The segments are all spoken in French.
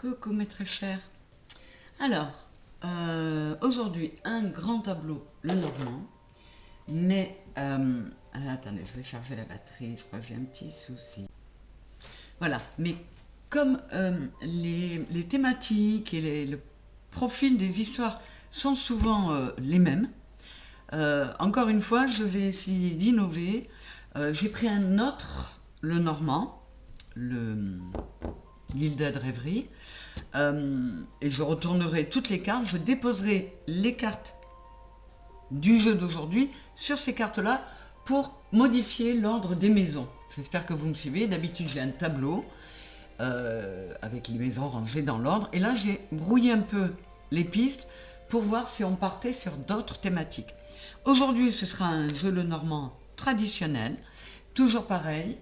Coucou mes très chers. Alors, aujourd'hui, un grand tableau, le Normand, mais... attendez, je vais charger la batterie, je crois que j'ai un petit souci. Voilà, mais comme les thématiques et le profil des histoires sont souvent les mêmes, encore une fois, je vais essayer d'innover. J'ai pris un autre, le Normand, l'île de Rêverie, et je retournerai toutes les cartes, je déposerai les cartes du jeu d'aujourd'hui sur ces cartes-là pour modifier l'ordre des maisons. J'espère que vous me suivez. D'habitude, j'ai un tableau avec les maisons rangées dans l'ordre, et là, j'ai brouillé un peu les pistes pour voir si on partait sur d'autres thématiques. Aujourd'hui, ce sera un jeu le Normand traditionnel, toujours pareil,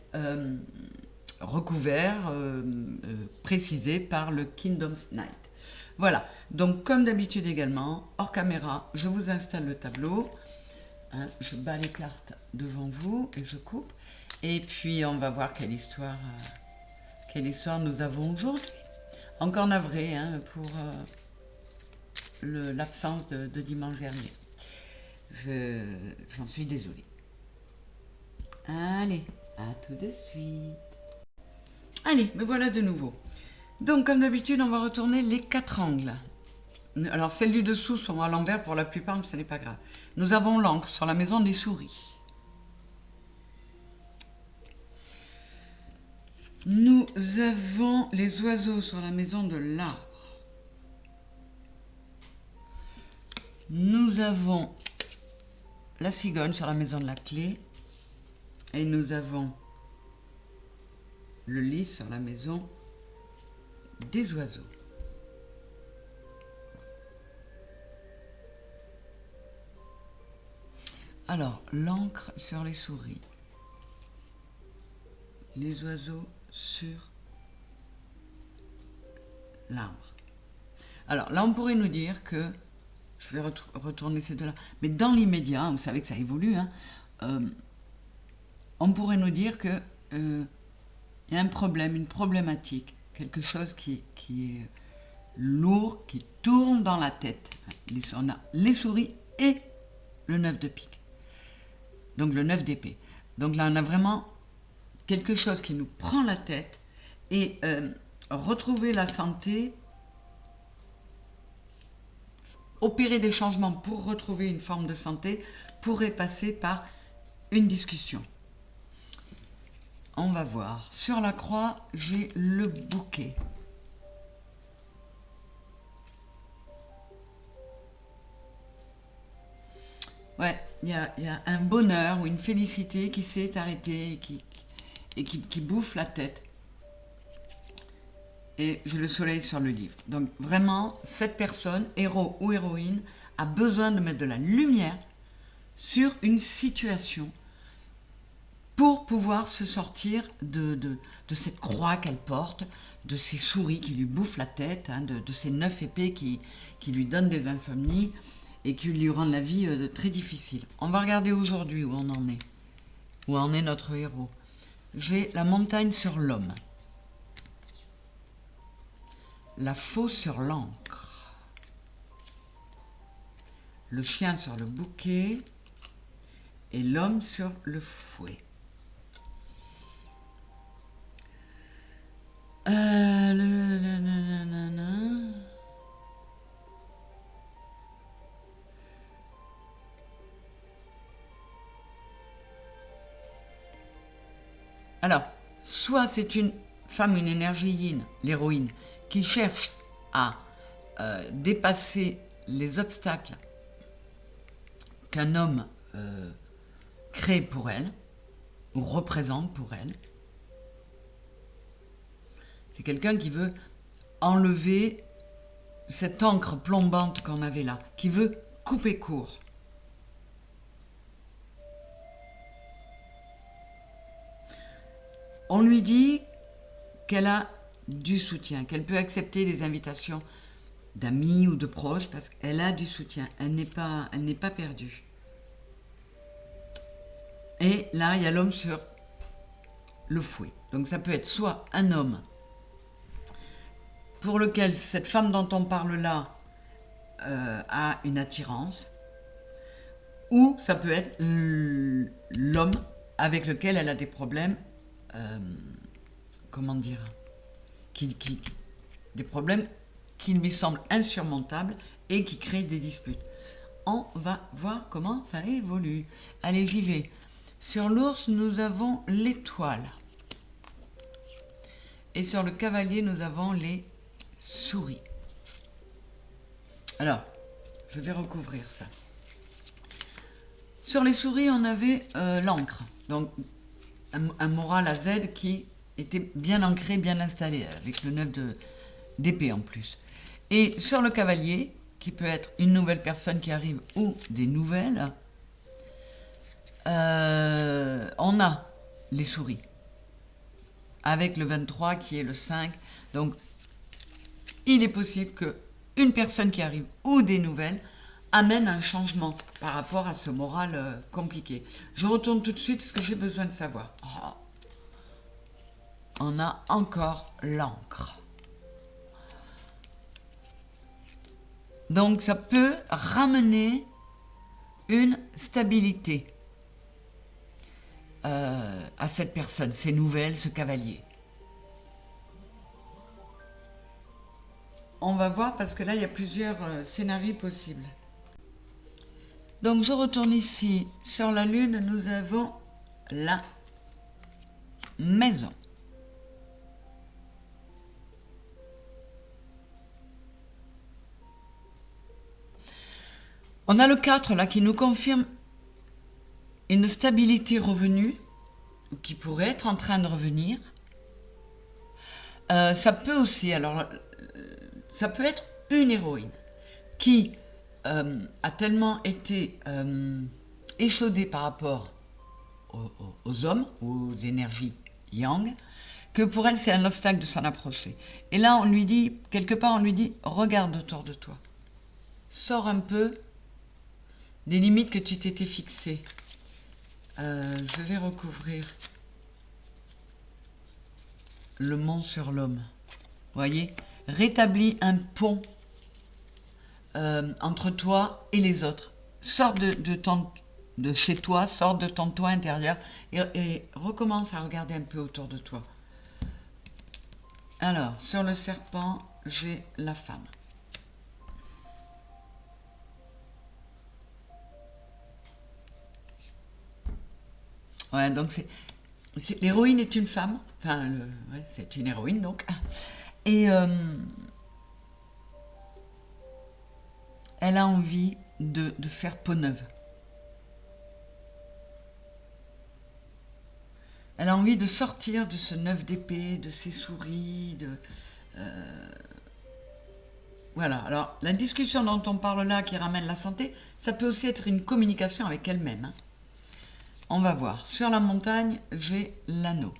recouvert, précisé par le Kingdom's Night. Voilà, donc comme d'habitude également, hors caméra, je vous installe le tableau, hein, je bats les cartes devant vous et je coupe, et puis on va voir quelle histoire nous avons aujourd'hui. Encore navré hein, pour l'absence de dimanche dernier. J'en suis désolée. Allez, à tout de suite. Allez, me voilà de nouveau. Donc, comme d'habitude, on va retourner les 4 angles. Alors, celles du dessous sont à l'envers pour la plupart, mais ce n'est pas grave. Nous avons l'encre sur la maison des souris. Nous avons les oiseaux sur la maison de l'arbre. Nous avons la cigogne sur la maison de la clé. Et nous avons le lys sur la maison des oiseaux. Alors, l'encre sur les souris. Les oiseaux sur l'arbre. Alors, là, on pourrait nous dire que... Je vais retourner ces deux-là. Mais dans l'immédiat, vous savez que ça évolue, hein, on pourrait nous dire que y a un problème, une problématique, quelque chose qui est lourd, qui tourne dans la tête. On a les souris et le 9 de pique. Donc le 9 d'épée. Donc là, on a vraiment quelque chose qui nous prend la tête, et retrouver la santé, opérer des changements pour retrouver une forme de santé, pourrait passer par une discussion. On va voir. Sur la croix, j'ai le bouquet. Ouais, il y a un bonheur ou une félicité qui s'est arrêtée et qui bouffe la tête. Et j'ai le soleil sur le livre. Donc vraiment, cette personne, héros ou héroïne, a besoin de mettre de la lumière sur une situation pour pouvoir se sortir de cette croix qu'elle porte, de ces souris qui lui bouffent la tête, hein, de ces 9 épées qui lui donnent des insomnies et qui lui rendent la vie très difficile. On va regarder aujourd'hui où on en est, où en est notre héros. J'ai la montagne sur l'homme, la faux sur l'encre, le chien sur le bouquet et l'homme sur le fouet. Alors, soit c'est une femme, une énergie yin, l'héroïne, qui cherche à dépasser les obstacles qu'un homme crée pour elle, ou représente pour elle. C'est quelqu'un qui veut enlever cette encre plombante qu'on avait là, qui veut couper court. On lui dit qu'elle a du soutien, qu'elle peut accepter les invitations d'amis ou de proches parce qu'elle a du soutien, elle n'est pas perdue. Et là, il y a l'homme sur le fouet. Donc ça peut être soit un homme pour lequel cette femme dont on parle là a une attirance, ou ça peut être l'homme avec lequel elle a des problèmes, comment dire, des problèmes qui lui semblent insurmontables et qui créent des disputes. On va voir comment ça évolue. Allez, j'y vais. Sur l'ours, nous avons l'étoile. Et sur le cavalier, nous avons les souris. Alors, je vais recouvrir ça. Sur les souris, on avait l'encre. Donc, un moral à Z qui était bien ancré, bien installé, avec le 9 d'épée en plus. Et sur le cavalier, qui peut être une nouvelle personne qui arrive ou des nouvelles, on a les souris. Avec le 23 qui est le 5. Donc, il est possible qu'une personne qui arrive ou des nouvelles amène un changement par rapport à ce moral compliqué. Je retourne tout de suite parce que j'ai besoin de savoir. Oh. On a encore l'encre. Donc ça peut ramener une stabilité à cette personne, ces nouvelles, ce cavalier. On va voir parce que là il y a plusieurs scénarios possibles. Donc je retourne ici. Sur la lune, nous avons la maison. On a le 4 là qui nous confirme une stabilité revenue, qui pourrait être en train de revenir. Ça peut aussi, alors, ça peut être une héroïne qui a tellement été échaudée par rapport aux hommes, aux énergies yang, que pour elle c'est un obstacle de s'en approcher. Et là on lui dit, quelque part on lui dit, regarde autour de toi. Sors un peu des limites que tu t'étais fixées. Je vais recouvrir le mont sur l'homme. Vous voyez, rétablis un pont entre toi et les autres. Sors de chez toi, sors de ton toit intérieur et recommence à regarder un peu autour de toi. Alors, sur le serpent, j'ai la femme. Ouais, donc l'héroïne est une femme, enfin, ouais, c'est une héroïne donc, et elle a envie de faire peau neuve. Elle a envie de sortir de ce 9 d'épée, de ses souris, voilà. Alors, la discussion dont on parle là, qui ramène la santé, ça peut aussi être une communication avec elle-même. Hein. On va voir. Sur la montagne, j'ai l'anneau.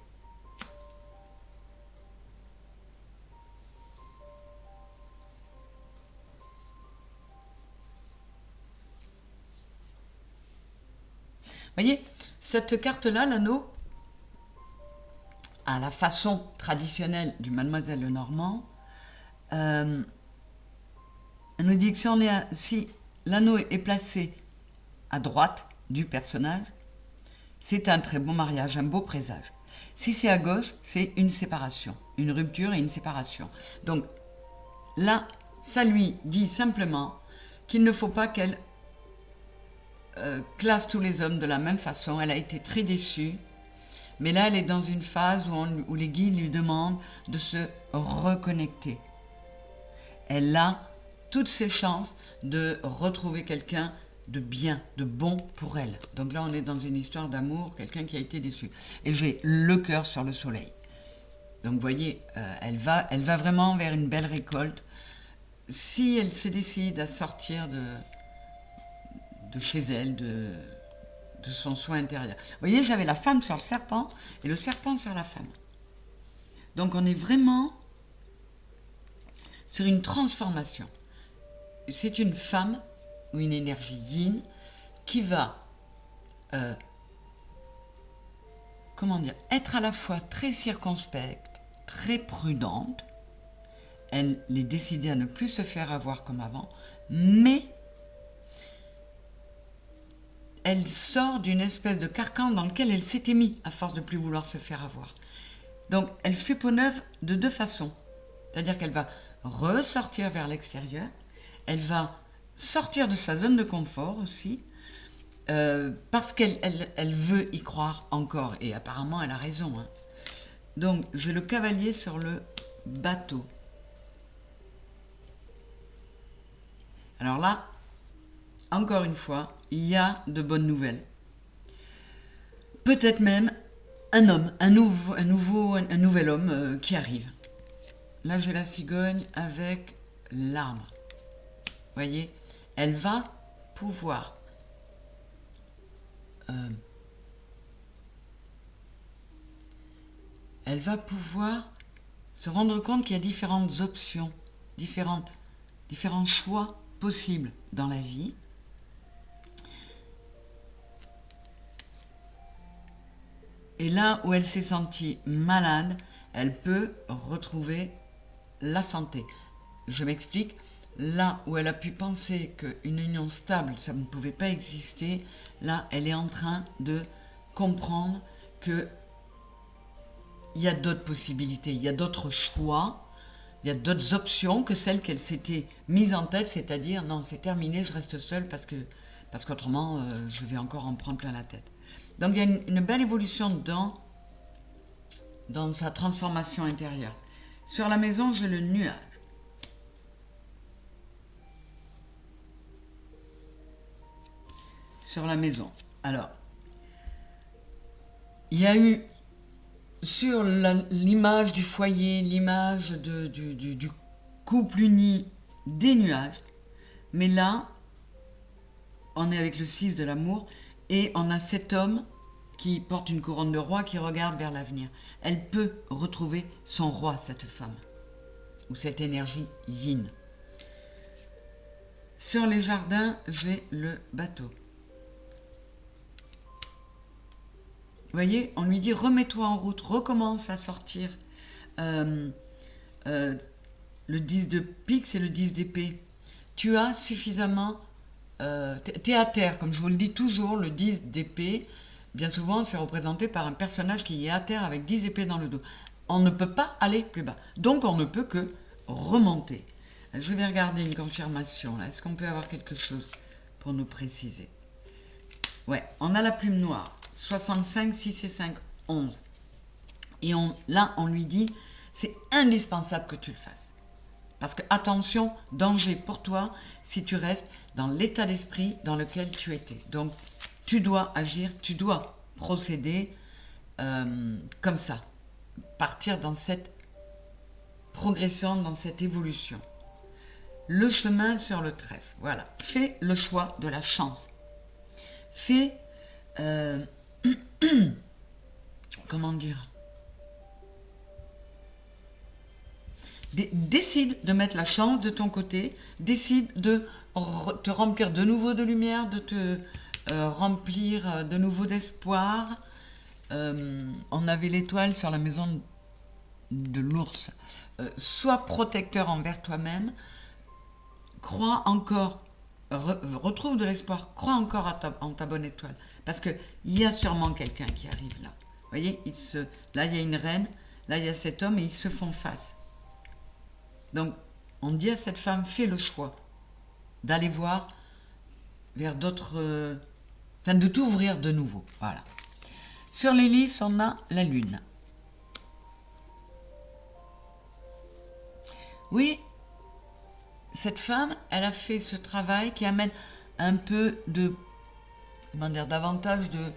Vous voyez, cette carte-là, l'anneau, à la façon traditionnelle du Mademoiselle Lenormand, elle nous dit que si l'anneau est placé à droite du personnage, c'est un très bon mariage, un beau présage. Si c'est à gauche, c'est une séparation, une rupture et une séparation. Donc là, ça lui dit simplement qu'il ne faut pas qu'elle classe tous les hommes de la même façon. Elle a été très déçue, mais là, elle est dans une phase où les guides lui demandent de se reconnecter. Elle a toutes ses chances de retrouver quelqu'un de bien, de bon pour elle. Donc là, on est dans une histoire d'amour, quelqu'un qui a été déçu. Et j'ai le cœur sur le soleil. Donc, vous voyez, elle va vraiment vers une belle récolte. Si elle se décide à sortir de chez elle, de son soin intérieur. Vous voyez, j'avais la femme sur le serpent et le serpent sur la femme. Donc, on est vraiment sur une transformation. C'est une femme ou une énergie yin qui va être à la fois très circonspecte, très prudente. elle est décidée à ne plus se faire avoir comme avant, mais elle sort d'une espèce de carcan dans lequel elle s'était mise à force de plus vouloir se faire avoir. Donc elle fait peau neuve de deux façons. C'est-à-dire qu'elle va ressortir vers l'extérieur, elle va sortir de sa zone de confort aussi, parce qu'elle veut y croire encore, et apparemment elle a raison. Hein. Donc j'ai le cavalier sur le bateau. Alors là, encore une fois, il y a de bonnes nouvelles. Peut-être même un homme, un nouvel homme qui arrive. Là, j'ai la cigogne avec l'arbre. Vous voyez, elle va pouvoir se rendre compte qu'il y a différentes options, différents choix possibles dans la vie. Et là où elle s'est sentie malade, elle peut retrouver la santé. Je m'explique. Là où elle a pu penser qu'une union stable, ça ne pouvait pas exister, là, elle est en train de comprendre qu'il y a d'autres possibilités, il y a d'autres choix, il y a d'autres options que celles qu'elle s'était mise en tête, c'est-à-dire, non, c'est terminé, je reste seule parce qu'autrement, je vais encore en prendre plein la tête. Donc, il y a une belle évolution dans sa transformation intérieure. Sur la maison, j'ai le nuage. Sur la maison. Alors, il y a eu sur l'image du foyer, l'image du couple uni, des nuages. Mais là, on est avec le 6 de l'amour et on a cet homme qui porte une couronne de roi qui regarde vers l'avenir. Elle peut retrouver son roi, cette femme, ou cette énergie yin. Sur les jardins, j'ai le bateau. Vous voyez, on lui dit remets-toi en route, recommence à sortir. Le 10 de pique, c'est le 10 d'épée. Tu as suffisamment... tu es à terre, comme je vous le dis toujours, le 10 d'épée, bien souvent c'est représenté par un personnage qui est à terre avec 10 épées dans le dos. On ne peut pas aller plus bas, donc on ne peut que remonter. Je vais regarder une confirmation là. Est-ce qu'on peut avoir quelque chose pour nous préciser? Ouais, on a la plume noire. 65, 6 et 5, 11. Et là, on lui dit, c'est indispensable que tu le fasses. Parce que, attention, danger pour toi si tu restes dans l'état d'esprit dans lequel tu étais. Donc, tu dois agir, tu dois procéder comme ça. Partir dans cette progression, dans cette évolution. Le chemin sur le trèfle. Voilà. Fais le choix de la chance. Fais... comment dire, décide de mettre la chance de ton côté, décide de te remplir de nouveau de lumière, de te remplir de nouveau d'espoir. On avait l'étoile sur la maison de l'ours. Sois protecteur envers toi-même, crois encore, retrouve de l'espoir, crois encore en ta bonne étoile. Parce qu'il y a sûrement quelqu'un qui arrive là. Vous voyez, là il y a une reine, là il y a cet homme et ils se font face. Donc, on dit à cette femme, fais le choix d'aller voir vers d'autres... enfin, de t'ouvrir de nouveau. Voilà. Sur les lys, on a la lune. Oui, cette femme, elle a fait ce travail qui amène un peu de... comment dire, davantage de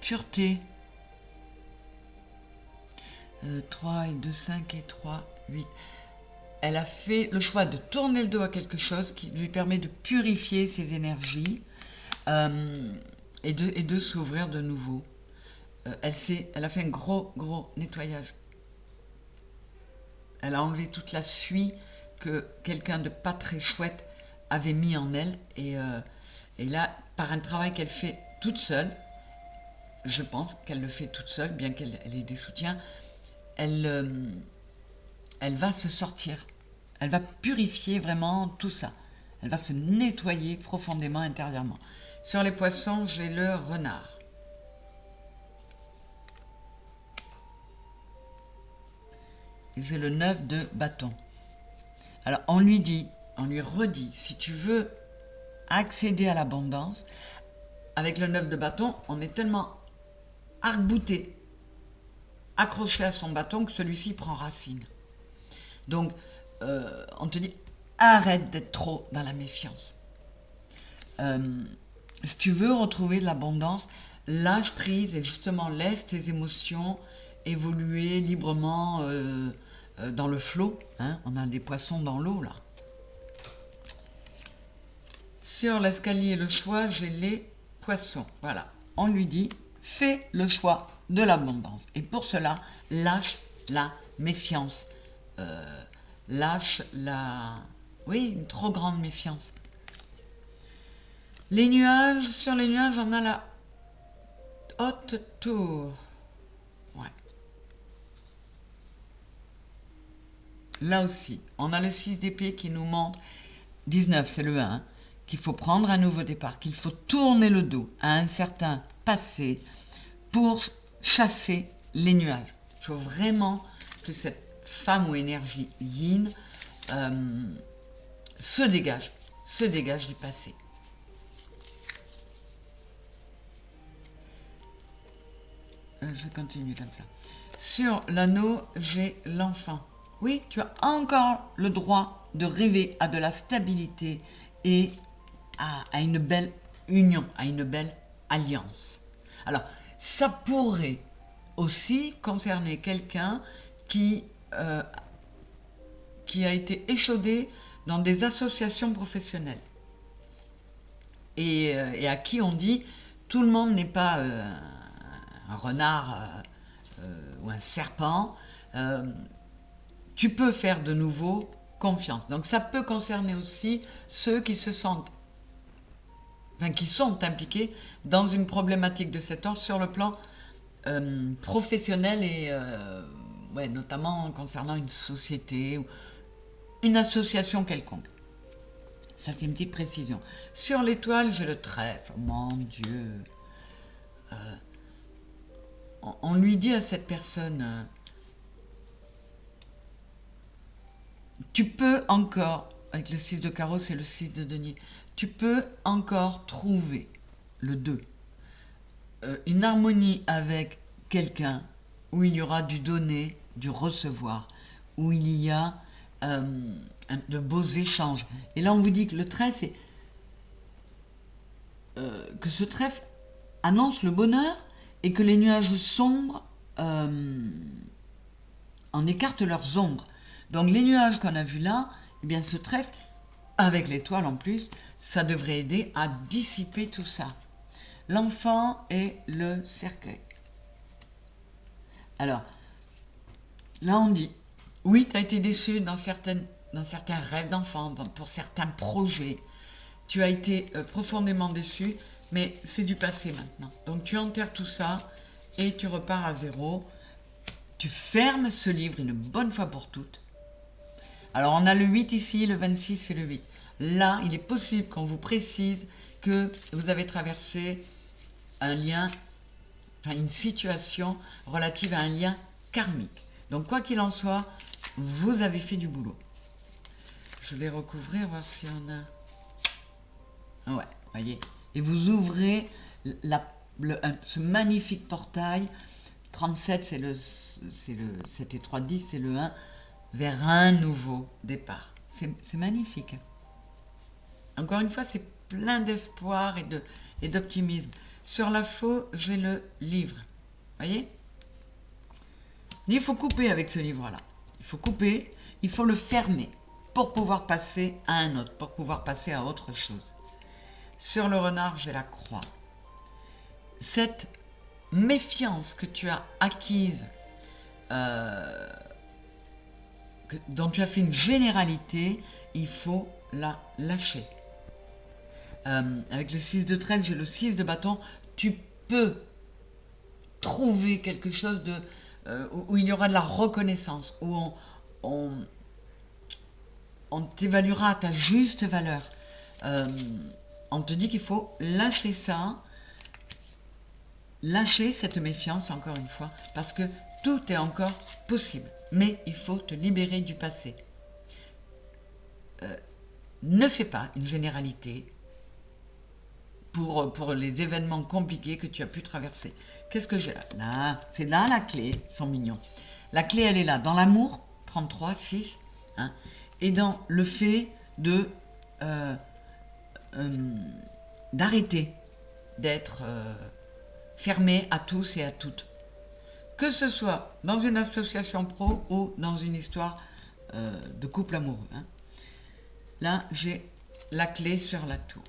pureté. 3 et 2, 5 et 3, 8. Elle a fait le choix de tourner le dos à quelque chose qui lui permet de purifier ses énergies et de s'ouvrir de nouveau. Elle a fait un gros nettoyage. Elle a enlevé toute la suie que quelqu'un de pas très chouette avait mis en elle. Et là, par un travail qu'elle fait toute seule, je pense qu'elle le fait toute seule, bien qu'elle ait des soutiens, elle va se sortir. Elle va purifier vraiment tout ça. Elle va se nettoyer profondément intérieurement. Sur les poissons, j'ai le renard. Et j'ai le 9 de bâton. Alors, on lui redit, si tu veux accéder à l'abondance, avec le 9 de bâton, on est tellement arc-bouté, accroché à son bâton, que celui-ci prend racine. Donc, on te dit, arrête d'être trop dans la méfiance. Si tu veux retrouver de l'abondance, lâche prise et justement laisse tes émotions évoluer librement dans le flot. Hein, on a des poissons dans l'eau là. Sur l'escalier et le choix, j'ai les poissons. Voilà, on lui dit, fais le choix de l'abondance. Et pour cela, lâche la méfiance. Lâche une trop grande méfiance. Les nuages, sur les nuages, on a la haute tour. Ouais. Là aussi, on a le 6 d'épée qui nous montre, 19 c'est le 1, qu'il faut prendre un nouveau départ, qu'il faut tourner le dos à un certain passé pour chasser les nuages. Il faut vraiment que cette femme ou énergie yin se dégage du passé. Je continue comme ça. Sur l'anneau, j'ai l'enfant. Oui, tu as encore le droit de rêver à de la stabilité et à une belle union, à une belle alliance. Alors, ça pourrait aussi concerner quelqu'un qui a été échaudé dans des associations professionnelles et à qui on dit tout le monde n'est pas un renard ou un serpent, tu peux faire de nouveau confiance. Donc ça peut concerner aussi ceux qui se sentent, qui sont impliqués dans une problématique de cet ordre sur le plan professionnel et notamment concernant une société ou une association quelconque. Ça, c'est une petite précision. Sur l'étoile, j'ai le trèfle. Mon Dieu. On lui dit à cette personne, tu peux encore, avec le 6 de carreau, c'est le 6 de denier, tu peux encore trouver le 2. Une harmonie avec quelqu'un où il y aura du donner, du recevoir, où il y a de beaux échanges. Et là, on vous dit que le trèfle, c'est que ce trèfle annonce le bonheur et que les nuages sombres en écartent leurs ombres. Donc les nuages qu'on a vus là, eh bien ce trèfle, avec l'étoile en plus, ça devrait aider à dissiper tout ça. L'enfant et le cercueil. Alors, là on dit, oui, tu as été déçu dans certains rêves d'enfant, pour certains projets. Tu as été profondément déçu, mais c'est du passé maintenant. Donc tu enterres tout ça et tu repars à zéro. Tu fermes ce livre une bonne fois pour toutes. Alors on a le 8 ici, le 26 et le 8. Là, il est possible qu'on vous précise que vous avez traversé un lien, une situation relative à un lien karmique. Donc quoi qu'il en soit, vous avez fait du boulot. Je vais recouvrir, voir si on a... Ouais, voyez. Et vous ouvrez ce magnifique portail. 37, c'est le 7 et 3, 10, c'est le 1, vers un nouveau départ. C'est magnifique. Encore une fois, c'est plein d'espoir et d'optimisme. Sur la faux, j'ai le livre. Voyez ? Il faut couper avec ce livre-là. Il faut couper, il faut le fermer pour pouvoir passer à un autre, pour pouvoir passer à autre chose. Sur le renard, j'ai la croix. Cette méfiance que tu as acquise, dont tu as fait une généralité, il faut la lâcher. Avec le 6 de trèfle, j'ai le 6 de bâton. Tu peux trouver quelque chose où il y aura de la reconnaissance, où on t'évaluera à ta juste valeur. On te dit qu'il faut lâcher ça, lâcher cette méfiance encore une fois, parce que tout est encore possible. Mais il faut te libérer du passé. Ne fais pas une généralité pour les événements compliqués que tu as pu traverser. Qu'est-ce que j'ai là? Là, c'est là la clé, ils sont mignons. La clé, elle est là, dans l'amour, 33, 6, hein, et dans le fait de d'arrêter d'être fermé à tous et à toutes. Que ce soit dans une association pro ou dans une histoire de couple amoureux. Hein. Là, j'ai la clé sur la tour.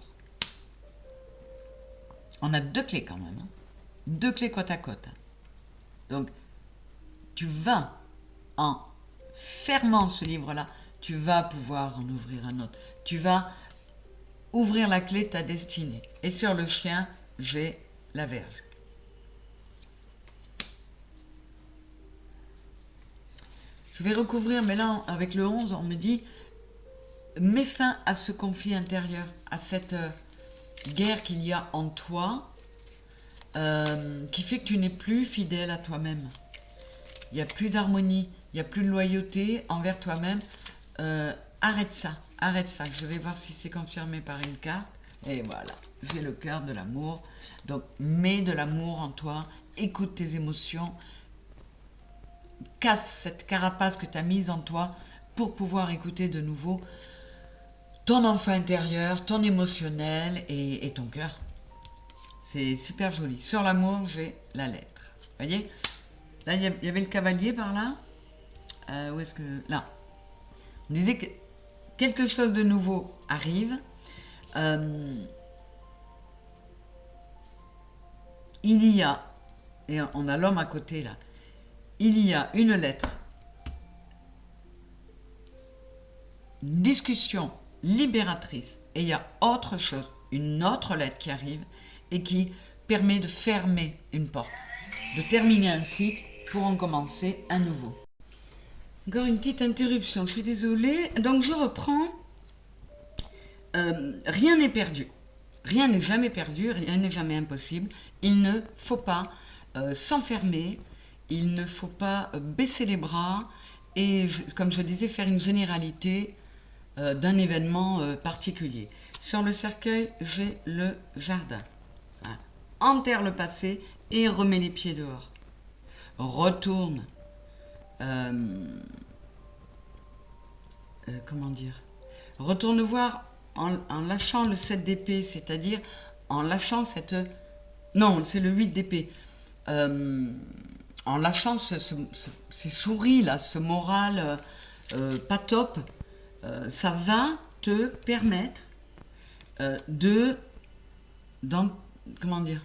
On a 2 clés quand même. Hein. 2 clés côte à côte. Hein. Donc, tu vas, en fermant ce livre-là, tu vas pouvoir en ouvrir un autre. Tu vas ouvrir la clé de ta destinée. Et sur le chien, j'ai la Vierge. Je vais recouvrir, mais là, avec le 11, on me dit, mets fin à ce conflit intérieur, à cette guerre qu'il y a en toi, qui fait que tu n'es plus fidèle à toi-même. Il n'y a plus d'harmonie, il n'y a plus de loyauté envers toi-même. Arrête ça. Je vais voir si c'est confirmé par une carte. Et voilà, j'ai le cœur de l'amour. Donc, mets de l'amour en toi, écoute tes émotions, casse cette carapace que tu as mise en toi pour pouvoir écouter de nouveau ton enfant intérieur, ton émotionnel et ton cœur. C'est super joli. Sur l'amour, j'ai la lettre. Vous voyez? Là, il y avait le cavalier par là. Où est-ce que... Là. On disait que quelque chose de nouveau arrive. Il y a, et on a l'homme à côté là, il y a une lettre, une discussion libératrice, et il y a autre chose, une autre lettre qui arrive et qui permet de fermer une porte, de terminer un cycle pour en commencer un nouveau. Encore une petite interruption, je suis désolée. Donc je reprends. Rien n'est perdu. Rien n'est jamais perdu, rien n'est jamais impossible. Il ne faut pas s'enfermer, il ne faut pas baisser les bras et, comme je disais, faire une généralité d'un événement particulier. Sur le cercueil, j'ai le jardin. Hein. Enterre le passé et remets les pieds dehors. Retourne. Comment dire? Retourne voir en lâchant le 7 d'épée, c'est-à-dire en lâchant cette... Non, c'est le 8 d'épée. En lâchant ces souris là, ce moral pas top, ça va te permettre comment dire,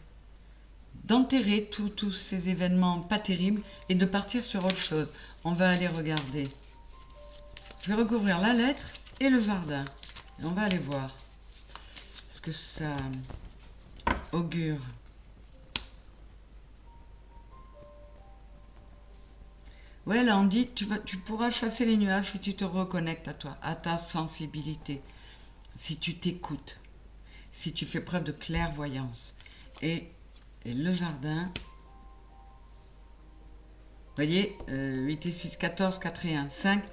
d'enterrer tous ces événements pas terribles et de partir sur autre chose. On va aller regarder. Je vais recouvrir la lettre et le jardin. Et on va aller voir ce que ça augure. Ouais, là on dit tu pourras chasser les nuages si tu te reconnectes à toi, à ta sensibilité, si tu t'écoutes, si tu fais preuve de clairvoyance. Et le jardin, vous voyez, 8 et 6, 14, 4 et 1, 5,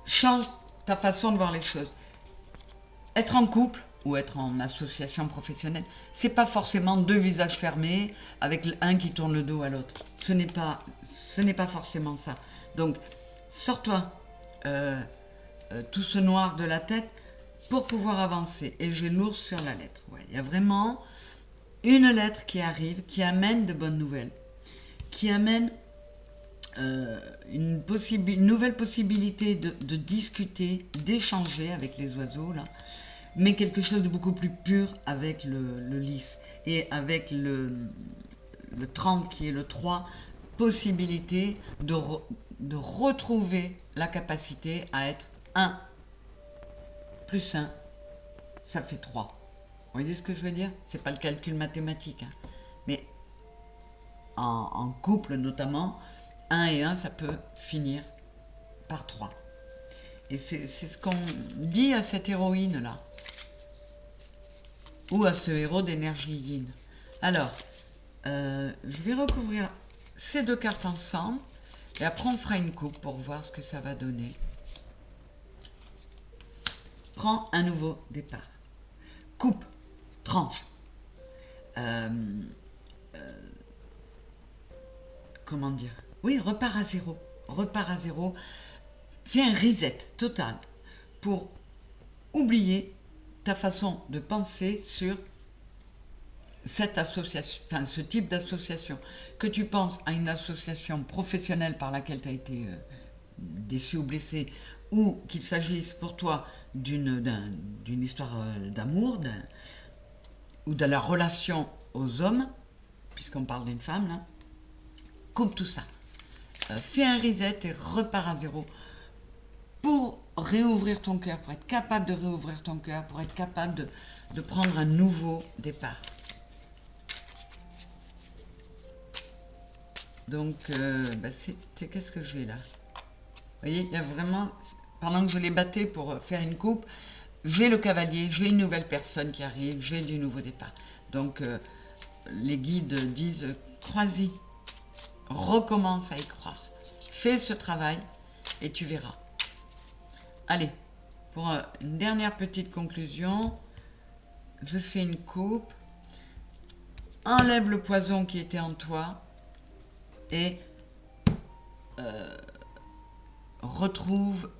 change ta façon de voir les choses. Être en couple ou être en association professionnelle, c'est pas forcément 2 visages fermés avec un qui tourne le dos à l'autre. Ce n'est pas forcément ça. Donc, sors-toi tout ce noir de la tête pour pouvoir avancer. Et j'ai l'ours sur la lettre. Ouais, il y a vraiment une lettre qui arrive, qui amène de bonnes nouvelles, qui amène une nouvelle possibilité de discuter, d'échanger avec les oiseaux, là, mais quelque chose de beaucoup plus pur avec le lys. Et avec le 30 qui est le 3, possibilité de retrouver la capacité à être 1 plus 1, ça fait 3. Vous voyez ce que je veux dire? C'est pas le calcul mathématique, hein. Mais en couple notamment, 1 et 1, ça peut finir par 3. Et c'est ce qu'on dit à cette héroïne-là. Ou à ce héros d'énergie yin. Alors, je vais recouvrir ces deux cartes ensemble. Et après, on fera une coupe pour voir ce que ça va donner. Prends un nouveau départ. Coupe, tranche. Comment dire? Oui, repars à zéro. Repars à zéro. Fais un reset total pour oublier ta façon de penser sur cette association, enfin ce type d'association. Que tu penses à une association professionnelle par laquelle tu as été déçu ou blessé, ou qu'il s'agisse pour toi d'une histoire d'amour, ou de la relation aux hommes, puisqu'on parle d'une femme, là, coupe tout ça. Fais un reset et repars à zéro pour réouvrir ton cœur, pour être capable de réouvrir ton cœur, pour être capable de prendre un nouveau départ. Donc, qu'est-ce que j'ai là? Vous voyez, il y a vraiment, pendant que je les battais pour faire une coupe, j'ai le cavalier, j'ai une nouvelle personne qui arrive, j'ai du nouveau départ. Donc, les guides disent, crois-y, recommence à y croire. Fais ce travail et tu verras. Allez, pour une dernière petite conclusion, je fais une coupe, enlève le poison qui était en toi et retrouve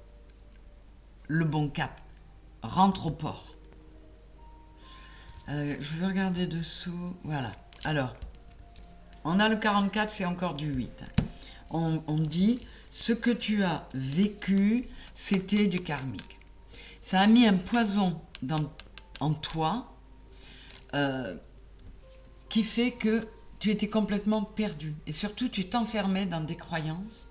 le bon cap, rentre au port. Je vais regarder dessous, voilà. Alors, on a le 44, c'est encore du 8. On dit, ce que tu as vécu, c'était du karmique. Ça a mis un poison en toi qui fait que tu étais complètement perdu. Et surtout, tu t'enfermais dans des croyances.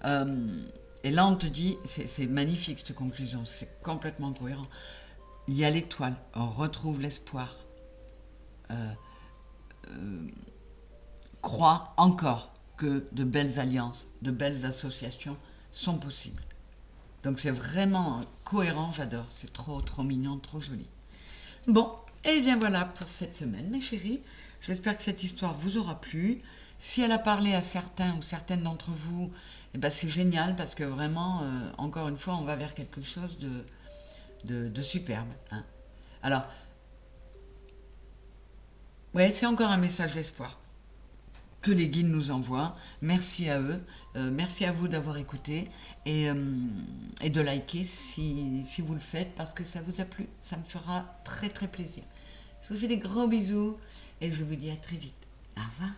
Et là, on te dit, c'est magnifique cette conclusion, c'est complètement cohérent. Il y a l'étoile, on retrouve l'espoir. Crois encore que de belles alliances, de belles associations sont possibles. Donc c'est vraiment cohérent, j'adore, c'est trop mignon, trop joli. Bon, et bien voilà pour cette semaine, mes chéris. J'espère que cette histoire vous aura plu. Si elle a parlé à certains ou certaines d'entre vous, eh ben c'est génial parce que vraiment, encore une fois, on va vers quelque chose de superbe. Hein. Alors, ouais, c'est encore un message d'espoir que les guides nous envoient. Merci à eux. Merci à vous d'avoir écouté et de liker si vous le faites parce que ça vous a plu. Ça me fera très plaisir. Je vous fais des gros bisous et je vous dis à très vite. Au revoir.